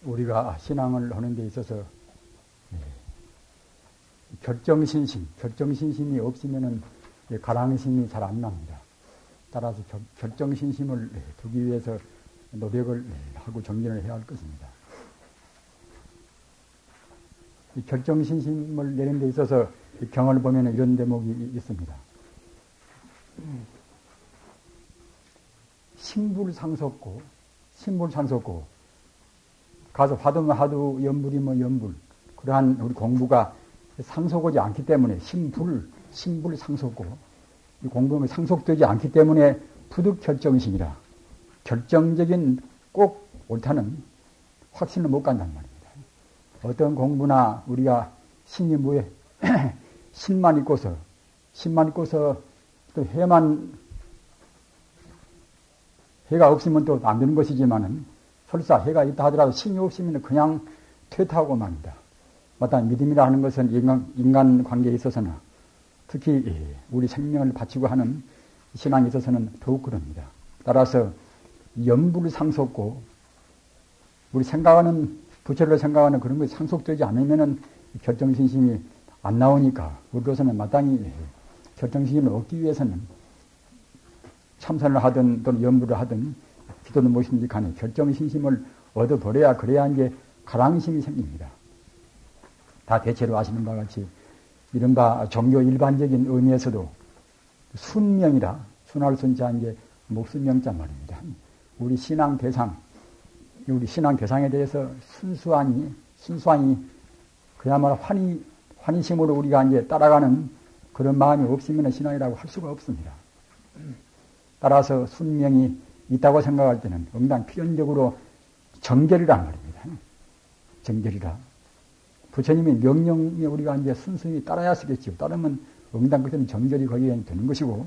우리가 신앙을 하는 데 있어서 결정신심이 없으면은 가랑심이 잘 안 납니다. 따라서 결정신심을 두기 위해서 노력을 하고 정진을 해야 할 것입니다. 이 결정신심을 내는 데 있어서 경을 보면 이런 대목이 있습니다. 신불상속고 가서 화두면 화두, 연불이면 연불. 그러한 우리 공부가 상속하지 않기 때문에 신불상속고 이 공부가 상속되지 않기 때문에 부득결정신이라 결정적인 꼭 옳다는 확신을 못 간단 말입니다. 어떤 공부나 우리가 신이 뭐에 신만 있고서 또 해가 없으면 또 안 되는 것이지만은 설사 해가 있다 하더라도 신이 없으면 그냥 퇴타하고 맙니다. 마땅히 믿음이라 하는 것은 인간 관계에 있어서는 특히 우리 생명을 바치고 하는 신앙에 있어서는 더욱 그럽니다. 따라서 연불상속고 우리 부처를 생각하는 그런 것이 상속되지 않으면은 결정신심이 안 나오니까 우리로서는 마땅히 결정신심을 얻기 위해서는 참선을 하든 또는 연불을 하든 기도는 무엇인지 간에 결정신심을 얻어버려야 그래야 이제 가랑심이 생깁니다. 다 대체로 아시는 바와 같이 이른바 종교 일반적인 의미에서도 순명이라 순할 순자 이제 목순명자 말입니다. 우리 신앙 대상에 대해서 순수하니 그야말로 환희심으로 우리가 이제 따라가는 그런 마음이 없으면 신앙이라고 할 수가 없습니다. 따라서 순명이 있다고 생각할 때는 응당 필연적으로 정결이란 말입니다. 정결이라. 부처님의 명령에 우리가 이제 순순히 따라야 쓰겠지요. 따르면 응당 그때는 정결이 거기에 되는 것이고,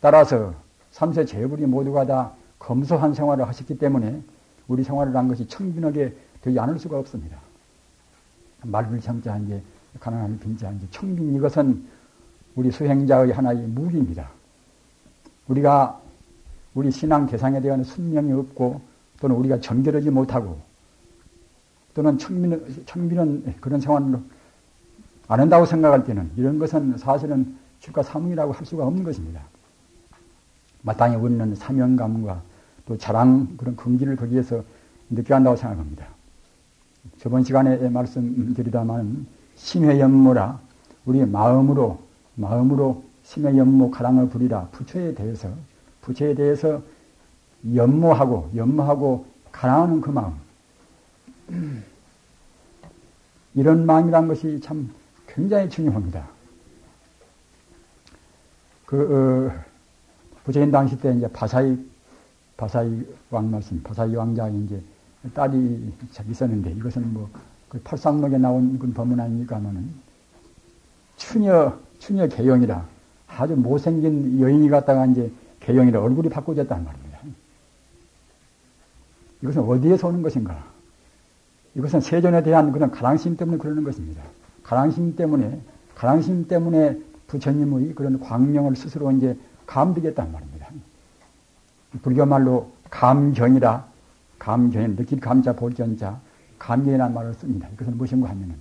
따라서 삼세 제불이 모두가 다 검소한 생활을 하셨기 때문에 우리 생활을 한 것이 청빈하게 되지 않을 수가 없습니다. 말불 청자 이제 가난한 빈자 이제 청빈 이것은 우리 수행자의 하나의 무기입니다. 우리 신앙 대상에 대한 순명이 없고 또는 우리가 정결하지 못하고 또는 청빈은 그런 생활을 안 한다고 생각할 때는 이런 것은 사실은 출가 사문이라고 할 수가 없는 것입니다. 마땅히 우리는 사명감과 또 자랑 그런 긍지를 거기에서 느껴야 한다고 생각합니다. 저번 시간에 말씀드리다만 심회연모라 우리 마음으로 심회연모 가랑을 부리라 부처에 대해서 연모하고 가랑하는 그 마음 이런 마음이란 것이 참 굉장히 중요합니다. 부처님 당시 때 이제 바사이 왕자에 이제 딸이 있었는데 이것은 그 팔상록에 나온 그 법문 아닙니까만은 추녀 개영이라 아주 못생긴 여인이 갔다가 이제 개영이라 얼굴이 바꿔졌단 말입니다. 이것은 어디에서 오는 것인가? 이것은 세존에 대한 그런 가랑심 때문에 그러는 것입니다. 가랑심 때문에 부처님의 그런 광명을 스스로 이제 감득했단 말입니다. 불교 말로 감견이라, 느낄 감자, 볼견자, 감견이라는 말을 씁니다. 이것은 무엇인가 하면은,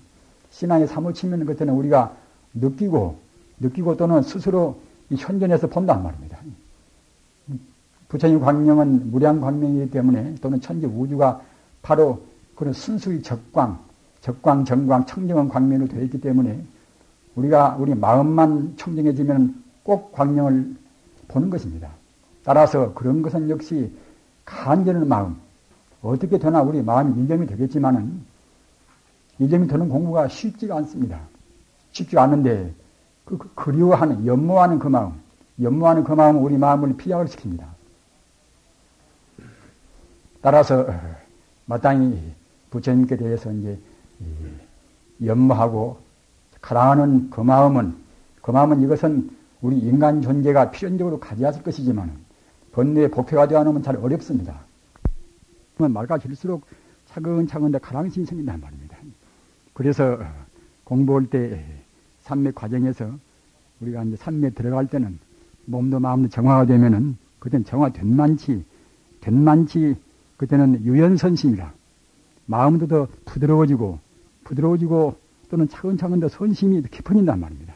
신앙에 사무치면 그때는 우리가 느끼고 또는 스스로 이 현존에서 본단 말입니다. 부처님 광명은 무량 광명이기 때문에 또는 천지 우주가 바로 그런 순수의 적광, 정광, 청정한 광명으로 되어 있기 때문에 우리 마음만 청정해지면 꼭 광명을 보는 것입니다. 따라서 그런 것은 역시 간절한 마음, 어떻게 되나 우리 마음이 일념이 되겠지만은 일념이 되는 공부가 쉽지가 않습니다. 쉽지가 않은데 그리워하는, 연모하는 그 마음은 우리 마음을 피약을 시킵니다. 따라서 마땅히 부처님께 대해서 이제 연모하고 가랑하는 그 마음은 이것은 우리 인간 존재가 필연적으로 가져야 할 것이지만 번뇌의 복회가 되어 놓으면 잘 어렵습니다. 맑아질수록 차근차근 가랑심이 생긴단 말입니다. 그래서 공부할 때 삼매 과정에서 우리가 이제 삼매 들어갈 때는 몸도 마음도 정화가 되면은 그땐 정화된 만치 그때는 유연선심이라 마음도 더 부드러워지고 또는 차근차근 더 선심이 깊어진단 말입니다.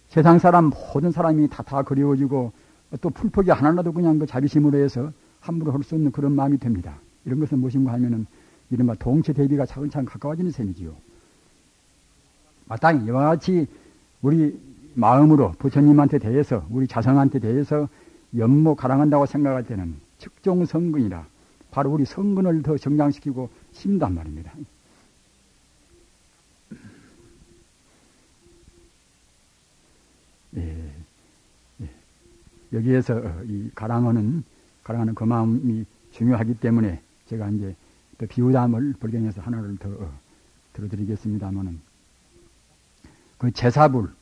세상 사람 모든 사람이 다 그리워지고 또 풀포기 하나라도 그냥 그 자비심으로 해서 함부로 할 수 없는 그런 마음이 됩니다. 이런 것은 무엇인가 하면은 이른바 동체 대비가 차근차근 가까워지는 셈이지요. 마땅히 이와 같이 우리 마음으로 부처님한테 대해서 우리 자성한테 대해서 연모 가랑한다고 생각할 때는 측종성근이라 바로 우리 성근을 더 정장시키고 심단 말입니다. 예. 여기에서 이 가랑하는 그 마음이 중요하기 때문에 제가 이제 또 비유담을 불경에서 하나를 더 들어드리겠습니다만은 그 제사불은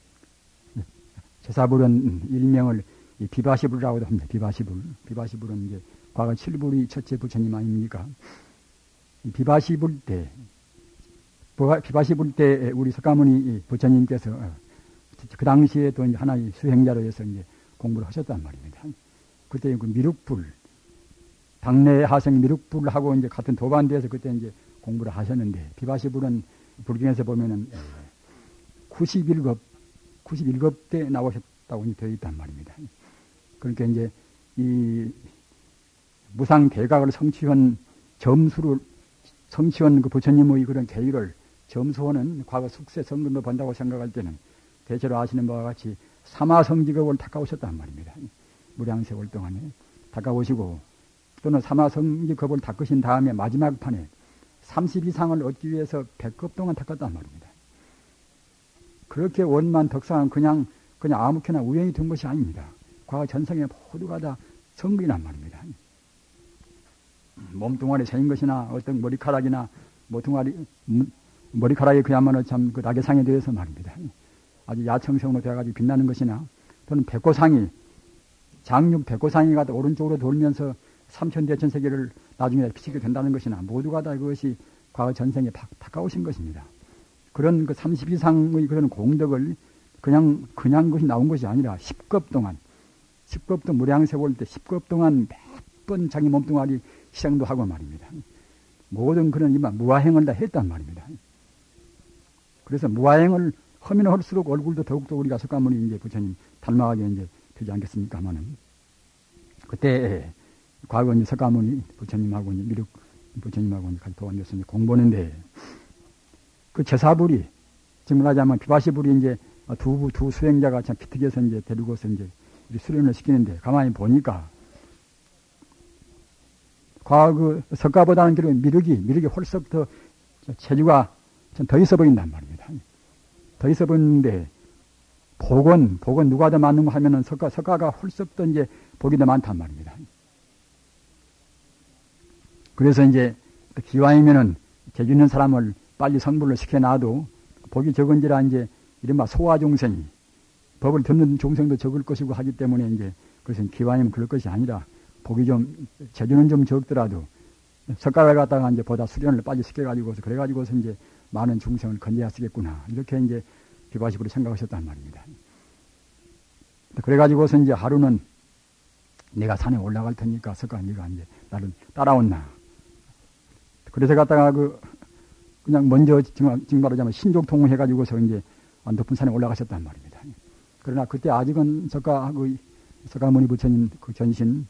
일명을 이 비바시불이라고도 합니다. 비바시불은 이제 과거 7불이 첫째 부처님 아닙니까? 이 비바시불 때 우리 석가모니 부처님께서 그 당시에 또 이제 하나의 수행자로 해서 이제 공부를 하셨단 말입니다. 그때 그 미륵불, 당내 하생 미륵불을 하고 이제 같은 도반대에서 그때 이제 공부를 하셨는데, 비바시불은 불경에서 보면은 91급 때 나오셨다고 되어 있단 말입니다. 그러니까 이제 이 무상 대각을 성취한 그 부처님의 그런 계율을 점수하는 과거 숙세 성근으로 본다고 생각할 때는 대체로 아시는 바와 같이 사마성직업을 닦아오셨단 말입니다. 무량세월 동안에 닦아오시고 또는 사마성직업을 닦으신 다음에 마지막 판에 30 이상을 얻기 위해서 100급 동안 닦았단 말입니다. 그렇게 원만 덕상은 그냥 아무렇게나 우연히 된 것이 아닙니다. 과거 전생에 모두가 다 성근이란 말입니다. 몸뚱아리 새인 것이나 어떤 머리카락이나 머리카락이 그야말로 참 그 낙의상에 대해서 말입니다. 아주 야청성으로 되어가지고 빛나는 것이나 또는 백고상이 장육 백고상이 가다 오른쪽으로 돌면서 삼천대천 세계를 나중에 비치게 된다는 것이나 모두가 다 그것이 과거 전생에 닦아오신 것입니다. 그런 그 30 이상의 그런 공덕을 그냥 것이 나온 것이 아니라 10급 동안 무량세월 때 10급 동안 몇 번 자기 몸뚱아리 희생도 하고 말입니다. 모든 그런 무아행을 다 했단 말입니다. 그래서 무아행을 하면 할수록 얼굴도 더욱더 우리가 석가모니 이제 부처님 닮아가게 이제 되지 않겠습니까만은 그때 과거 이제 석가모니 부처님하고 이제 미륵 부처님하고 이제 같이 도와줘서 이제 공부하는데 그 제사불이 지금 말하자면 비바시불이 이제 두 수행자가 참 기특해서 이제 데리고서 이제 수련을 시키는데 가만히 보니까 과거 그 석가보다는 그리고 미륵이 훨씬 더 체주가 좀 더 있어 보인단 말입니다. 더 있어 보이는데 복은 누가 더 많은 거 하면은 석가가 훨씬 더 이제 복이 더 많단 말입니다. 그래서 이제 기왕이면은 재주 있는 사람을 빨리 성불을 시켜놔도 복이 적은지라 이제 이른바 소화종생이 법을 듣는 종생도 적을 것이고 하기 때문에 이제 그래서 기왕이면 그럴 것이 아니라 복이 재주는 좀 적더라도 석가를 갖다가 이제 보다 수련을 빨리 시켜가지고서 그래가지고서 이제 많은 중생을 건져야 쓰겠구나. 이렇게 이제 비바시불이 생각하셨단 말입니다. 그래가지고서 이제 하루는 내가 산에 올라갈 테니까 석가 네가 이제 나를 따라온나. 그래서 갖다가 그냥 먼저 지금 말하자면 신족통을 해가지고서 이제 높은 산에 올라가셨단 말입니다. 그러나 그때 아직은 석가모니 부처님 그 전신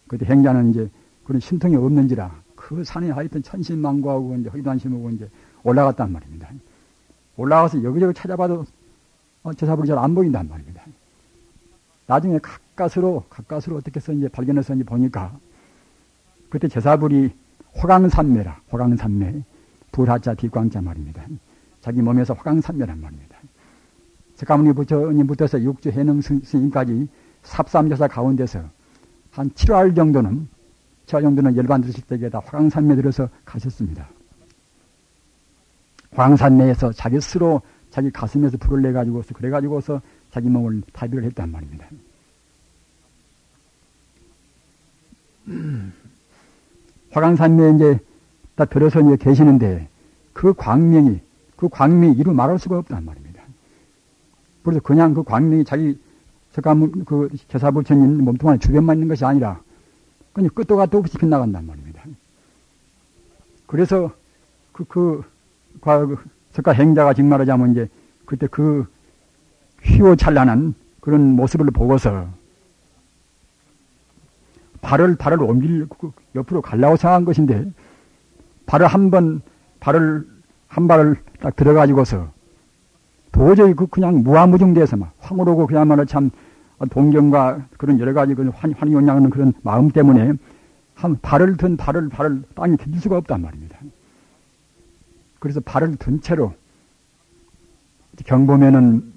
그때 행자는 이제 그런 신통이 없는지라 그 산에 하여튼 천신만고하고 이제 허기단심하고 이제 올라갔단 말입니다. 올라가서 여기저기 찾아봐도 제사불이 잘 안 보인단 말입니다. 나중에 가까스로 어떻게 해서 이제 발견해서 이제 보니까 그때 제사불이 화강산매 불하자 뒷광자 말입니다. 자기 몸에서 화강산매란 말입니다. 석가모니 부처님부터서 육주 해능 스님까지 삽삼조사 가운데서 한 7월 정도는 열반 들으실 때에다 화강산매에 들어서 가셨습니다. 화강산매에서 자기 스스로 자기 가슴에서 불을 내가지고서 그래가지고서 자기 몸을 타비를 했단 말입니다. 화강산매에 이제 딱 들어서 이제 계시는데 그 광명이 이루 말할 수가 없단 말입니다. 그래서 그냥 그 광명이 자기 그 제사부처님 몸뚱아리 주변만 있는 것이 아니라 그냥 끝도 갓도 없이 빗나간단 말입니다. 그래서 석가 행자가 지금 말하자면 이제 그때 그 휘호찬란한 그런 모습을 보고서 발을 옆으로 가려고 생각한 것인데 발을 한 발을 딱 들어가지고서 도저히 그냥 무아무중돼서 막 황홀하고 그야말로 참 동경과 그런 여러 가지 환희용량하는 그런 마음 때문에 발을 땅에 디딜 수가 없단 말입니다. 그래서 발을 든 채로 경보면은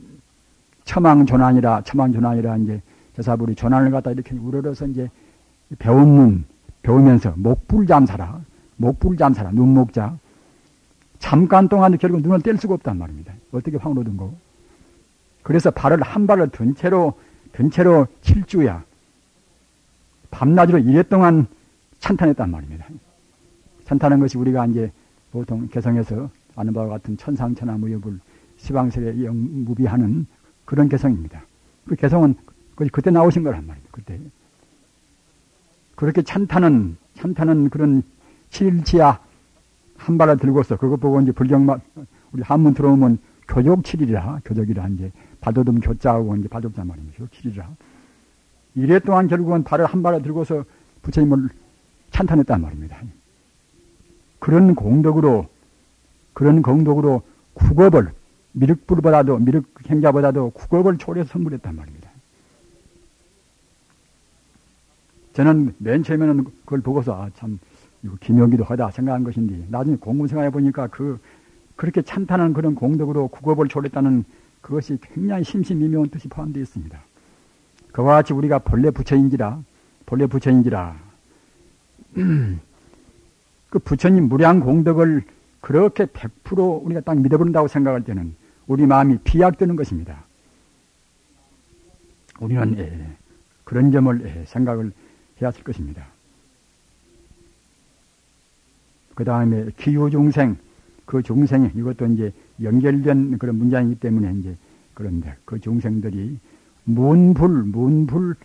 처망조난이라 이제 제사불이 조난을 갖다 이렇게 우러러서 이제 배우면서 목불잠사라 눈목자 잠깐 동안 결국 눈을 뗄 수가 없단 말입니다. 어떻게 황홀하든 거. 그래서 한 발을 든 채로 7주야 밤낮으로 이랫동안 찬탄했단 말입니다. 찬탄한 것이 우리가 이제 보통 개성에서 아는 바와 같은 천상천하 무여불 시방설에 영무비하는 그런 개성입니다. 그 개성은 그때 나오신 거란 말이에요. 그때 그렇게 찬탄은 그런 7일치야 한 발을 들고서 그것 보고 이제 불경만 우리 한문 들어오면 교적이라 이제 발도듬 교자하고 이제 발도자 말입니다. 교적칠이라 이래 동안 결국은 발을 한 발을 들고서 부처님을 찬탄했단 말입니다. 그런 공덕으로 국업을 미륵행자보다도 국업을 초래해서 선물했단 말입니다. 저는 맨 처음에는 그걸 보고서 참 이거 기묘기도 하다 생각한 것인데 나중에 공부 생각해 보니까 그렇게 찬탄한 그런 공덕으로 국업을 초래했다는 그것이 굉장히 심심미묘한 뜻이 포함되어 있습니다. 그와 같이 우리가 본래 부처인지라 그 부처님 무량 공덕을 그렇게 100% 우리가 딱 믿어버린다고 생각할 때는 우리 마음이 비약되는 것입니다. 우리는 그런 점을 생각을 해야 할 것입니다. 그 다음에 기후중생, 그 중생이 이것도 이제 연결된 그런 문장이기 때문에 이제 그런데 그 중생들이 문불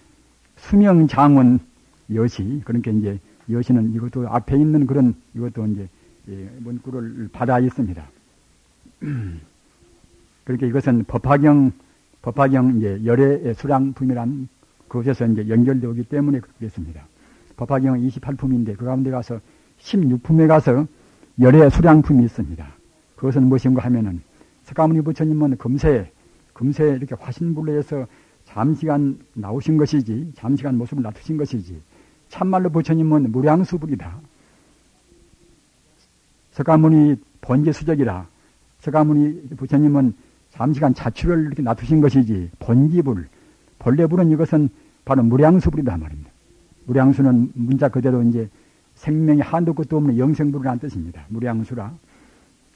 수명장원 여시, 그러니까 이제 여시는 이것도 앞에 있는 그런 이것도 이제 문구를 받아 있습니다. 그러니까 이것은 법화경 이제 열의 수량품이란 그것에서 이제 연결되기 때문에 그렇습니다. 법화경은 28품인데 그 가운데 가서 16품에 가서 열의 수량품이 있습니다. 그것은 무엇인가 하면은 석가모니 부처님은 금세 이렇게 화신불로에서 잠시간 나오신 것이지, 잠시간 모습을 낮추신 것이지, 참말로 부처님은 무량수불이다. 석가모니 번제수적이라. 석가모니 부처님은 잠시간 자취를 이렇게 낮추신 것이지, 번지불, 본래불은 이것은 바로 무량수불이다 말입니다. 무량수는 문자 그대로 이제 생명이 한도 끝도 없는 영생불이라는 뜻입니다. 무량수라.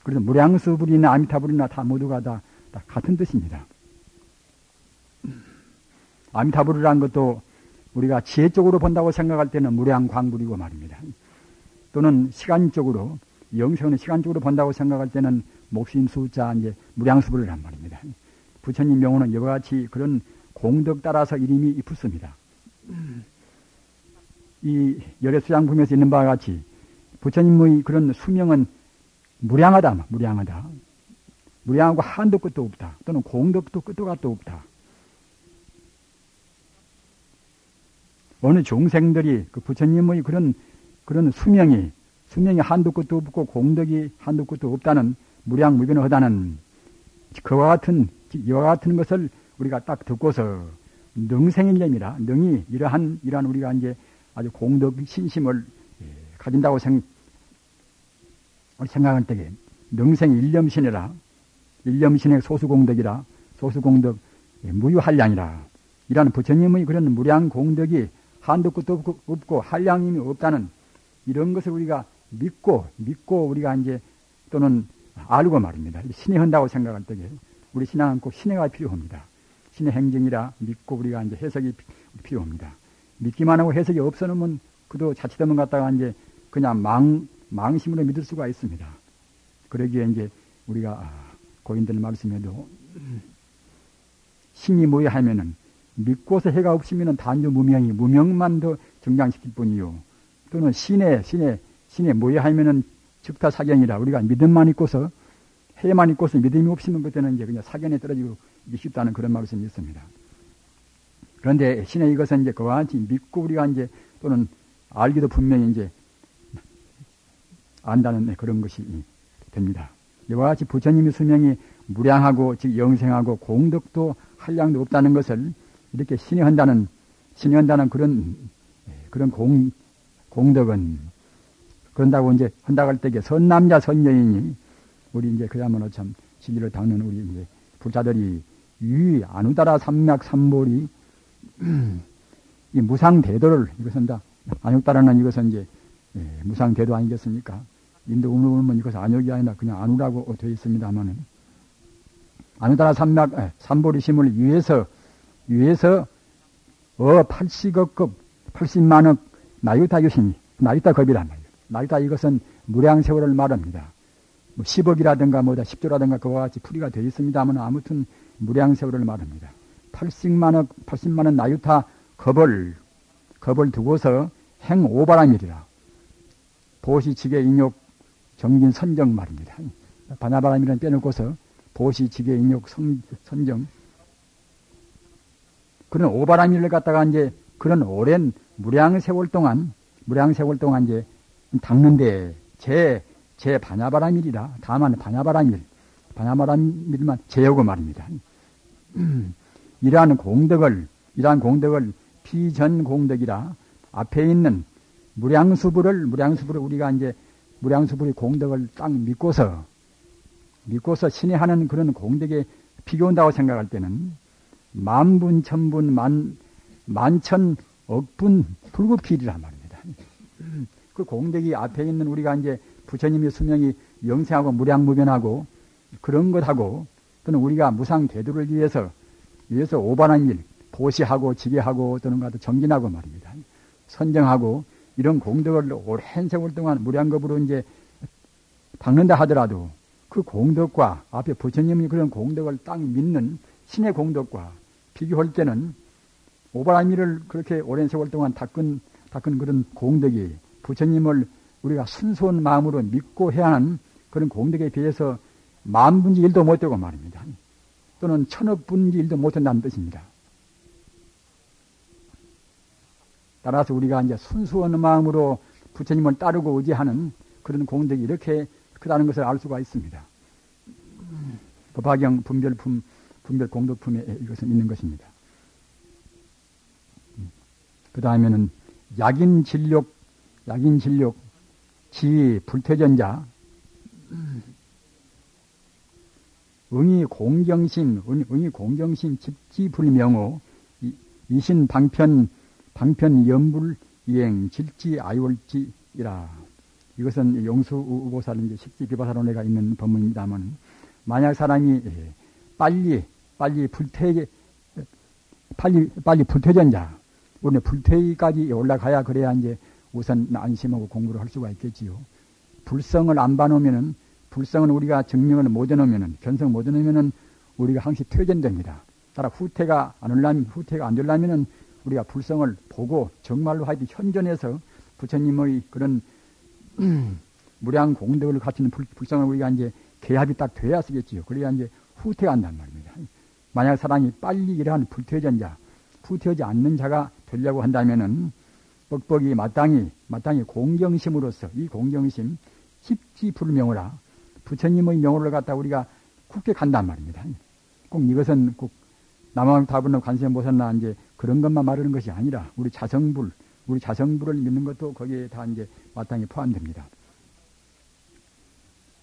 그래서 무량수불이나 아미타불이나 다 모두가 다 같은 뜻입니다. 아미타불이라는 것도 우리가 지혜적으로 본다고 생각할 때는 무량광불이고 말입니다. 또는 시간적으로, 영생은 시간적으로 본다고 생각할 때는 목심 숫자 이제 무량수불이란 말입니다. 부처님 명호는 이와 같이 그런 공덕 따라서 이름이 이쁘습니다. 이 열의 수양품에서 있는 바와 같이 부처님의 그런 수명은 무량하다. 무량하고 한도 끝도 없다. 또는 공덕도 끝도 갓도 없다. 어느 중생들이 그 부처님의 그런 수명이 한도 끝도 없고 공덕이 한도 끝도 없다는 무량무변하다는 이와 같은 것을 우리가 딱 듣고서 능생일념이라 능이 이러한 우리가 이제 아주 공덕 신심을 가진다고 생각할 때에 능생일념신이라 일념신의 소수공덕이라 소수공덕 무유한량이라 이라는 부처님의 그런 무량공덕이 한도 끝도 없고 한량임이 없다는 이런 것을 우리가 믿고 우리가 이제 또는 알고 말입니다. 신뢰한다고 생각할 때에 우리 신앙은 꼭 신뢰가 필요합니다. 신의 행정이라 믿고 우리가 이제 해석이 필요합니다. 믿기만 하고 해석이 없어놓으면 그도 자칫하면 갖다가 이제 그냥 망심으로 믿을 수가 있습니다. 그러기에 이제 우리가 고인들 말씀에도 신이 뭐야 하면은 믿고서 해가 없으면 단조 무명만 더 정장시킬 뿐이요. 또는 신에 뭐야 하면은 즉타 사견이라 우리가 믿음만 있고서 해만 있고서 믿음이 없으면 그때는 이제 그냥 사견에 떨어지고 쉽다는 그런 말씀이 있습니다. 그런데 신의 이것은 이제 그와 같이 믿고 우리가 이제 또는 알기도 분명히 이제 안다는 그런 것이 됩니다. 이와 같이 부처님의 수명이 무량하고 즉 영생하고 공덕도 한량도 없다는 것을 이렇게 신이 한다는 그런 공덕은 그런다고 이제 한다고 할 때에 선남자 선여인이 우리 이제 그야말로 참 진리를 닦는 우리 이제 불자들이 아누다라 삼맥 삼볼이 이 무상대도를 이것은 다 안욕다라는 이것은 이제 무상대도 아니겠습니까? 인도 울면 이것은 안욕이 아니라 그냥 안우라고 되어 있습니다만은 아누다라 삼맥 삼보리심을 위해서 80억급 80만억 나유타 유신이 나유타 겁이란 말이에요. 나유타 이것은 무량세월을 말합니다. 뭐 10억이라든가 뭐다 10조라든가 그와 같이 풀이가 되어 있습니다만 아무튼 무량세월을 말합니다. 80만억 나유타 겁을 두고서 행오바람일이라 보시지계 인욕 정진 선정 말입니다. 바나바람이라는 빼놓고서 보시지계 인욕 선정 그런 오바람일을 갖다가 이제 그런 오랜 무량세월 동안 이제 닦는데 제 반야바람일이라 다만 반야바람일만 제하고 말입니다. 이러한 공덕을 피전 공덕이라 앞에 있는 무량수불을 우리가 이제 무량수불의 공덕을 딱 믿고서 신이 하는 그런 공덕에 비교한다고 생각할 때는 만분 천분 만천 억분 불급필이란 말입니다. 그 공덕이 앞에 있는 우리가 이제 부처님의 수명이 영생하고 무량무변하고 그런 것하고 또는 우리가 무상대도를 위해서 오반한 일 보시하고 지게하고 또는 가도 정진하고 말입니다. 선정하고 이런 공덕을 오랜 세월 동안 무량겁으로 이제 닦는다 하더라도 그 공덕과 앞에 부처님이 그런 공덕을 딱 믿는 신의 공덕과 비교할 때는 오반한 일을 그렇게 오랜 세월 동안 닦은 그런 공덕이 부처님을 우리가 순수한 마음으로 믿고 해야 하는 그런 공덕에 비해서 만분지 1도 못되고 말입니다. 또는 천억분지 1도 못한다는 뜻입니다. 따라서 우리가 이제 순수한 마음으로 부처님을 따르고 의지하는 그런 공덕이 이렇게 크다는 것을 알 수가 있습니다. 법화경 분별 공덕품에 이것은 있는 것입니다. 그 다음에는 약인진력 지 불퇴전자 응이 공경심 집지불명호 이신 방편 연불이행 질지 아이월지이라. 이것은 용수우보살 이제 식지비바사론에가 있는 법문입니다만 만약 사람이 빨리 불퇴전자 우리는 불퇴까지 올라가야 그래야 이제 우선 안심하고 공부를 할 수가 있겠지요. 불성을 안 봐놓으면은 불성은 우리가 증명을 못 해놓으면은 견성 못 해놓으면은 우리가 항시 퇴전됩니다. 따라 후퇴가 안 되려면은 우리가 불성을 보고 정말로 하여튼 현존해서 부처님의 그런 무량 공덕을 갖추는 불성을 우리가 이제 개합이 딱 돼야 쓰겠지요. 그래야 이제 후퇴가 한단 말입니다. 만약 사람이 빨리 이러한 불퇴전자, 후퇴하지 않는 자가 되려고 한다면은 뻑뻑이 마땅히 공경심으로서 이 공경심 십지불명호라 부처님의 명호를 갖다 우리가 굳게 간단 말입니다. 꼭 이것은 꼭 남왕타불로 관세음보살나 이제 그런 것만 말하는 것이 아니라 우리 자성불을 믿는 것도 거기에 다 이제 마땅히 포함됩니다.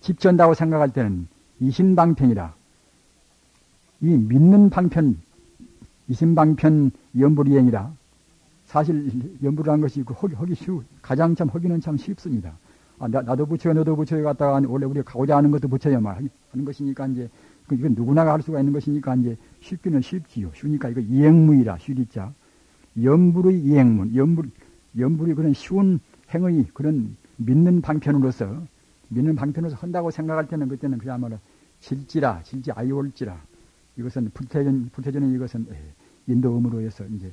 집전다고 생각할 때는 이신방편이라 이 믿는 방편 이신방편 연불이행이라 사실 연불이라는 것이 가장 참 하기는 참 쉽습니다. 나도 부처요, 너도 부처요 갔다가 원래 우리가 가고자 하는 것도 부처요 하는 것이니까 이제 이건 누구나가 할 수가 있는 것이니까 이제 쉽기는 쉽지요. 쉬우니까 이거 이행문이라 쉬리자. 연불의 이행문, 연불이 그런 쉬운 행의 그런 믿는 방편으로서 한다고 생각할 때는 그때는 그야말로 질지 아이올지라 이것은 불태전은 이것은 인도음으로 해서 이제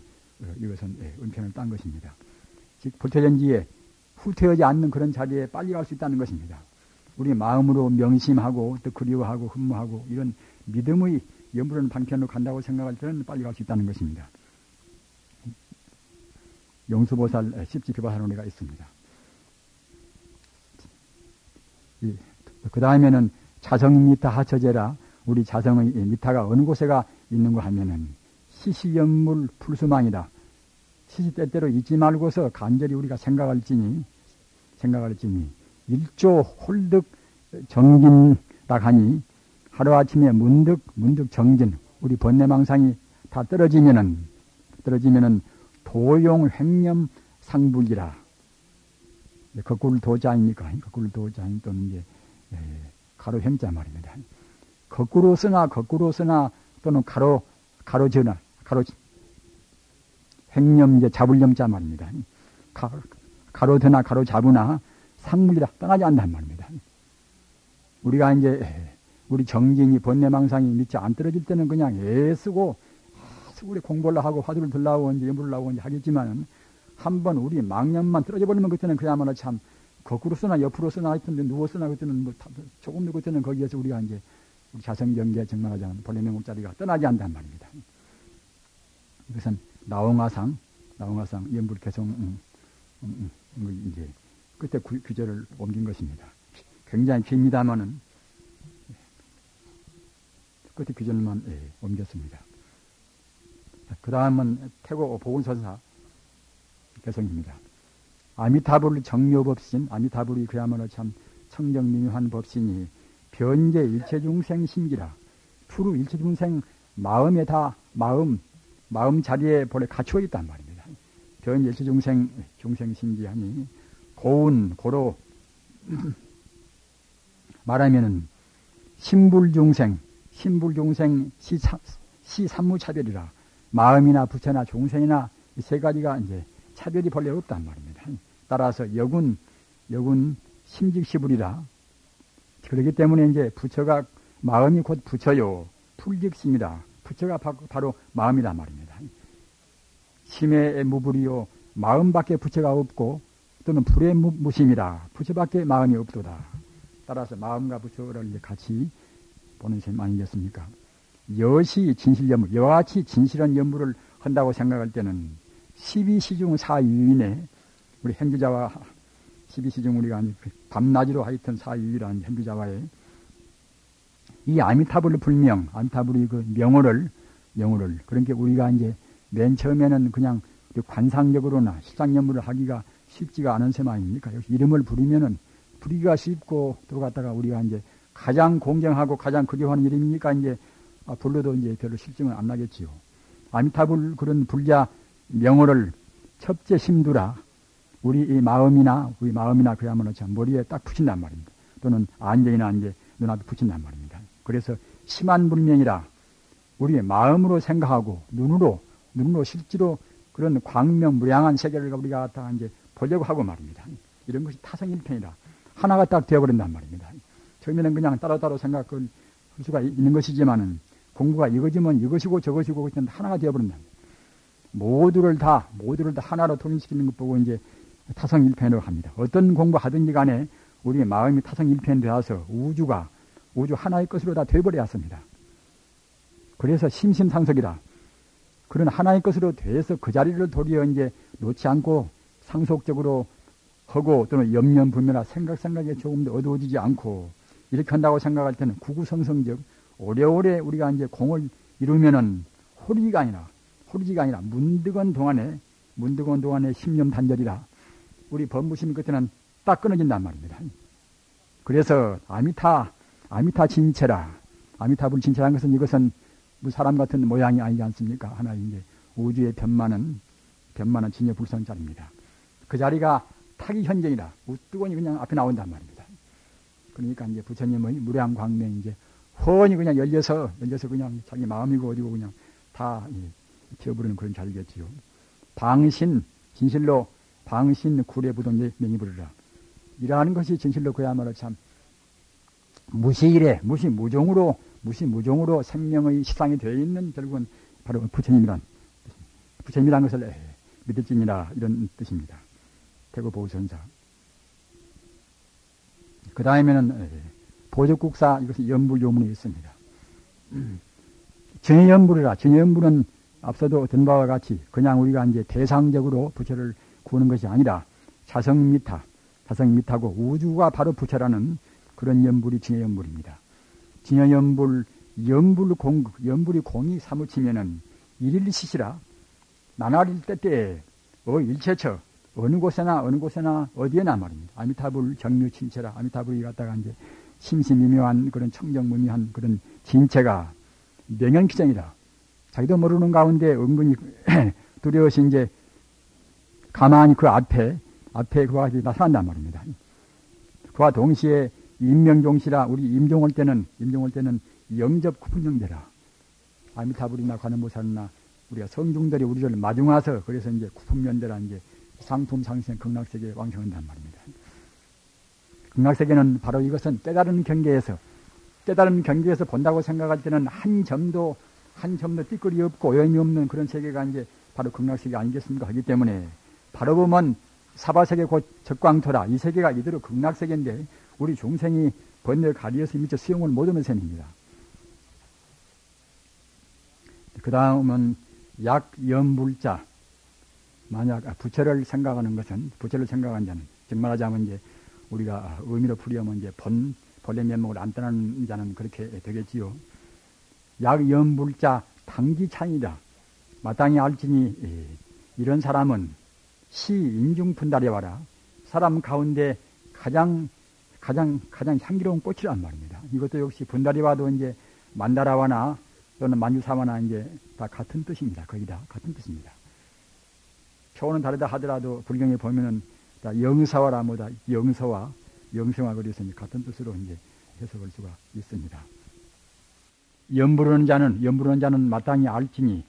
이것은 은편을 딴 것입니다. 즉 불퇴전지에 후퇴하지 않는 그런 자리에 빨리 갈 수 있다는 것입니다. 우리 마음으로 명심하고 또 그리워하고 흠모하고 이런 믿음의 염불하는 방편으로 간다고 생각할 때는 빨리 갈 수 있다는 것입니다. 용수보살 십지피바사론회가 있습니다. 그 다음에는 자성미타 하처제라. 우리 자성의 미타가 어느 곳에가 있는가 하면은 시시연물 풀수망이다. 시시때때로 잊지 말고서 간절히 우리가 생각할지니 일조 홀득 정진다 하니 하루아침에 문득 정진 우리 번뇌망상이 다 떨어지면은 도용 횡념 상불이라. 거꾸로 도자 아닙니까? 거꾸로 도자 또는 이제 가로 횡자 말입니다. 거꾸로 쓰나 또는 가로 횡념 이제 잡을념자 말입니다. 가로 드나 가로 잡으나 상물이라 떠나지 않는단 말입니다. 우리가 이제 우리 정진이 번뇌망상이 미처 안 떨어질 때는 그냥 애쓰고 우리 공부를 하고 화두를 들라고 이제 연부를 하고 이제 하겠지만은 한번 우리 망념만 떨어져 버리면 그때는 그야말로 참 거꾸로 쓰나 옆으로 쓰나 하여튼 누워 쓰나 그때는 뭐 조금 더 그때는 거기에서 우리가 이제 우리 자성경계에 정말하지 않은 본래 명목자리가 떠나지 않는단 말입니다. 이것은 나홍화상 연불 개성 이제 그때 규제를 옮긴 것입니다. 굉장히 깁니다마는 끝에 규제만 옮겼습니다. 그 다음은 태고 보건선사 개성입니다. 아미타불 정묘법신, 아미타불이 그야말로 참 청정미묘한 법신이 변제 일체중생 심기라. 투루 일체중생 마음에 다 마음 자리에 본래 갖추어 있단 말입니다. 변제 일체중생 심기하니 고운 고로 말하면은 신불중생 시삼무차별이라. 마음이나 부처나 중생이나 이 세 가지가 이제 차별이 본래 없단 말입니다. 따라서 여군 심직시불이라. 그렇기 때문에 이제 부처가 마음이 곧 부처요. 풀직심이다. 부처가 바로 마음이란 말입니다. 심의 무불이요. 마음밖에 부처가 없고 또는 불의 무심이라. 부처밖에 마음이 없도다. 따라서 마음과 부처를 이제 같이 보는 셈 아니겠습니까? 여시 진실연물, 여와 같이 진실한 연물을 한다고 생각할 때는 12시중 4유인에 우리 현주자와 12시중 우리가 밤낮으로 하여튼 4유일한 현주자와의 이 아미타불 불명, 아미타불이 그 명호를 그러니까 우리가 이제 맨 처음에는 그냥 관상적으로나 실상연물을 하기가 쉽지가 않은 셈 아닙니까? 역시 이름을 부르면은 부르기가 쉽고 또 갖다가 우리가 이제 가장 공경하고 가장 그리워하는 이름이니까 이제 불러도 이제 별로 실증은 안 나겠지요. 아미타불 그런 불자 명호를 첩제 심두라. 우리 마음이나 그야말로 참 머리에 딱 붙인단 말입니다. 또는 안경이나 이제 눈앞에 붙인단 말입니다. 그래서 심한 불명이라. 우리의 마음으로 생각하고 눈으로 실제로 그런 광명무량한 세계를 우리가 다 이제 보려고 하고 말입니다. 이런 것이 타성일편이라. 하나가 딱 되어버린단 말입니다. 처음에는 그냥 따로따로 생각할 수가 있는 것이지만은 공부가 이거지만 이것이고 저것이고 그때 하나가 되어버린다. 모두를 다 하나로 통일시키는 것 보고 이제 타성일편으로 합니다. 어떤 공부하든지 간에 우리의 마음이 타성일편되어서 우주 하나의 것으로 다 되어버려야 합니다. 그래서 심심상석이라. 그런 하나의 것으로 돼서 그 자리를 도리어 이제 놓지 않고 상속적으로 하고 또는 염려불멸화 생각에 조금 더 어두워지지 않고 이렇게 한다고 생각할 때는 구구성성적 오래오래 우리가 이제 공을 이루면은 호리지가 아니라 문득원 동안에 심념단절이라 우리 법무심이 그때는 딱 끊어진단 말입니다. 그래서 아미타 진체라. 아미타불 진체라는 것은 이것은 사람 같은 모양이 아니지 않습니까? 하나의 이제 우주의 변만은 진여불성자입니다. 그 자리가 타기 현정이라 우뜨거니 그냥 앞에 나온단 말입니다. 그러니까 이제 부처님의 무량광명이 이제 훤히 그냥 열려서 그냥 자기 마음이고 어디고 그냥 다 튀어버리는 그런 자리겠지요. 진실로 구례부동 명의부르라. 이러한 것이 진실로 그야말로 참 무시무종으로 생명의 실상이 되어 있는 결국은 바로 부처님이란 부처님이라는 것을 믿을지니라 이런 뜻입니다. 태고보선사. 그 다음에는 보적국사 이것은 연불요문이 있습니다. 정해연불이라. 정해연불은 앞서도 든 바와 같이 그냥 우리가 이제 대상적으로 부처를 구하는 것이 아니라 자성미타고 우주가 바로 부처라는 그런 연불이 정해연불입니다. 정해연불 연불이 공이 사무치면은 일일시시라 나날일 때때에 일체처 어느 곳에나 어디에나 말입니다. 아미타불 정묘친체라. 아미타불이 갖다가 이제 심심미묘한 그런 청정무미한 그런 진체가 명현기정이다. 자기도 모르는 가운데 은근히 두려워서 이제 가만히 그 앞에 그와 같이 나타난단 말입니다. 그와 동시에 임명종시라. 우리 임종할 때는 영접 구분정대라. 아미타불이나 관음보살이나 우리가 성중들이 우리를 마중하서 그래서 이제 구품연대라 이제 상품 상생 극락세계에 왕성한단 말입니다. 극락세계는 바로 이것은 깨달은 경계에서 본다고 생각할 때는 한 점도 띠끌이 없고 오염이 없는 그런 세계가 이제 바로 극락세계 아니겠습니까? 하기 때문에 바로 보면 사바세계 곧 적광토라. 이 세계가 이대로 극락세계인데 우리 종생이 번뇌 가리어서 미처 수용을 못하는 셈입니다. 그 다음은 약연불자. 만약 부처를 생각하는 자는 즉 말하자면 이제 우리가 의미로 풀이하면 이제 본래 면목을 안 떠나는 자는 그렇게 되겠지요. 약연불자 당기찬이다. 마땅히 알지니 이런 사람은 시인중분달에 와라. 사람 가운데 가장 향기로운 꽃이란 말입니다. 이것도 역시 분달이 와도 이제 만다라와나 또는 만주사와나 이제 다 같은 뜻입니다. 거의 다 같은 뜻입니다. 표현은 다르다 하더라도 불경에 보면은 다 영사와라 뭐다 영서와 그래서 같은 뜻으로 이제 해석할 수가 있습니다. 연부르는 자는 마땅히 알지니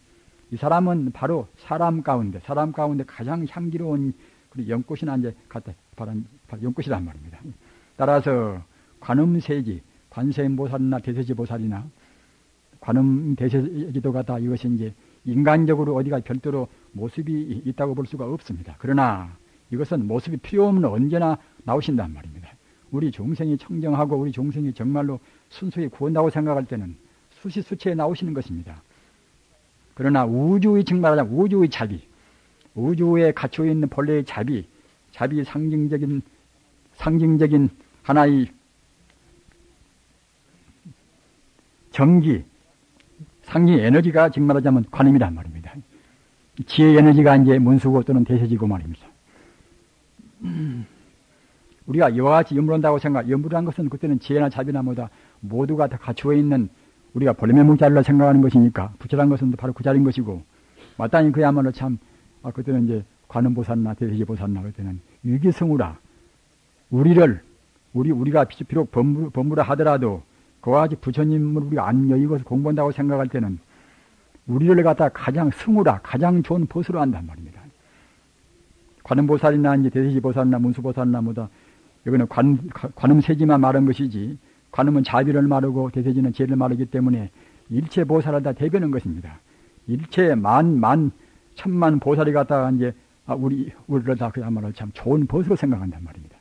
이 사람은 바로 사람 가운데 가장 향기로운 연꽃이나 이제 바로 연꽃이란 말입니다. 따라서 관음세지, 관세음보살이나 대세지보살이나 관음대세지도 같다. 이것이 이제 인간적으로 어디가 별도로 모습이 있다고 볼 수가 없습니다. 그러나 이것은 모습이 필요 없는 언제나 나오신단 말입니다. 우리 종생이 청정하고 우리 종생이 정말로 순수히 구한다고 생각할 때는 수시수체에 나오시는 것입니다. 그러나 우주의 정말하자면 우주의 자비, 우주에 갇혀 있는 본래의 자비 상징적인 하나의 정기, 상징 에너지가 지금 말하자면 관음이란 말입니다. 지혜 에너지가 이제 문수고 또는 대세지고 말입니다. 우리가 이와 같이 연불한다고 연불한 것은 그때는 지혜나 자비나 뭐다 모두가 다 갖추어 있는 우리가 본래의 문자를 생각하는 것이니까 부처란 것은 바로 그 자리인 것이고 마땅히 그야말로 참 그때는 이제 관음보살나 대세지보살나 그때는 위기성우라 우리가 비록 범부라 하더라도 그와 같이 부처님을 우리가 안 여의고서 공부한다고 생각할 때는 우리를 갖다 가장 승우라 가장 좋은 보수로 한단 말입니다. 관음보살이나 이제 대세지보살이나 문수보살이나 뭐다 여기는 관음세지만 말한 것이지 관음은 자비를 말하고 대세지는 지혜를 말하기 때문에 일체 보살을 다 대변한 것입니다. 일체 천만 보살이 갖다가 이제 우리를 다 그야말로 참 좋은 보수로 생각한단 말입니다.